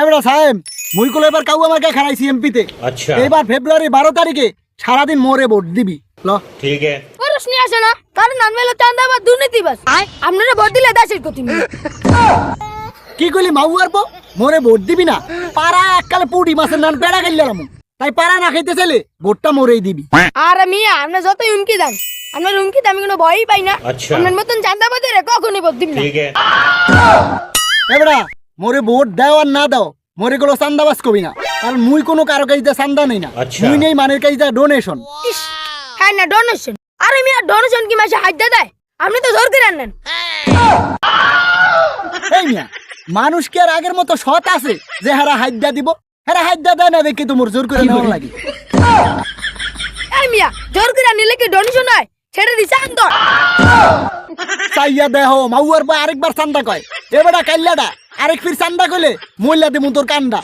এবারে সাহেব মুই কোলে এবার কাউ আমাকে খারাইছি এমপিতে। আচ্ছা এবার ফেব্রুয়ারি 12 তারিখে সারাদিন মোরে ভোট দিবি ল। ঠিক আছে প্রশ্ন আসে না কারণ নানমেলো চাঁদাবাদ দুর্নীতিবাজ আপনারা ভোট দিলে দেশের ক্ষতি নেই। কি কইলি মাউয়ার পো মোরে ভোট দিবি না? পাড়া এককালে পুটি মাছের নান পেড়া খাইলাম, তাই পাড়া না খাইতে চাইলে ভোটটা মোরেই দিবি। আর মিয়া আপনি যত হুমকি দেন আপনার হুমকিতে আমি কোনো ভয়ই পাই না। আচ্ছা। আপনার মতন চাঁদাবাদের কখনই ভোট দিব না। ঠিক আছে এবারে মোরে ভোট দাও আর না দাও মোরে গুলো চান্দাবাজ কবি না, কারণ মুই কোনো কারো কাছে চান্দা নেই না। আচ্ছা। মুই নেই মানের কাছে ডোনেশন। ইস হ্যাঁ না ডোনেশন। আরে মিয়া ডোনেশন কি মাসে হাইদা দেয়? আপনি তো জোর করে আনেন। এই মিয়া মানুষ কি আর আগের মতো সৎ আছে যে হারা হাইদা দিব? হারা হাইদা দেয় না দেখে তোমার জোর করে নেওয়া লাগে। এই মিয়া জোর করে নিলে কি ডোনেশন হয়? ছেড়ে দিছে আন্দর। চাইয়া দেহ মাউয়ার পর আরেকবার চান্দা কয়, এবারে কাইল্লাটা আরেক ফির চান্দা কইলে মইলা দিমু তোর কান্দা।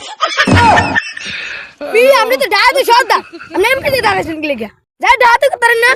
মিয়া আপনি তো ডাহাতে সর্দার, আপনি এমপিতে দাঁড়াইছেন কি লেগে? যাই ডাহাতে করতেন না।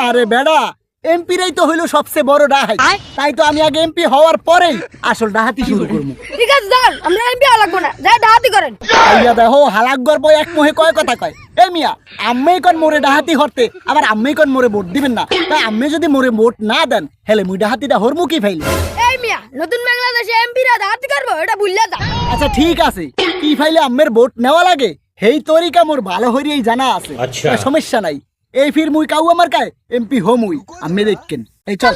আরে বেড়া এমপিরাই তো হইলো সবচেয়ে বড় ডাহাই, তাই তো আমি আগে এমপি হওয়ার পরেই আসল ডাহাতি শুরু করবো। ঠিক আছে যান, আমরা এমপি হওয়া লাগবো না, যাই ডাহাতি করেন। চাইয়া দেহ হালাকগর বই এক মুহে কয় কথা কয়। এ মিয়া আম্মেই কন মোরে ডাহাতি হরতে, আবার আম্মেই কন মোরে ভোট দিবেন না। তাই আম্মে যদি মোরে ভোট না দেন হেলে মুই ডাহাতিটা হরমুখী ফাইল। এই মিয়া নতুন বাংলাদেশে এমপিরা ডাহাতি করবো এটা ভুললে যা। আচ্ছা ঠিক আছে, কি ফাইলে আম্মের ভোট নেওয়া লাগে হেই তরিকা মোর ভালো হইরেই জানা আছে। আচ্ছা। সমস্যা নাই, এই ফির মুই কাউ আমার কায় এমপি হো মুই আম্মে দেখকেন। এই চল।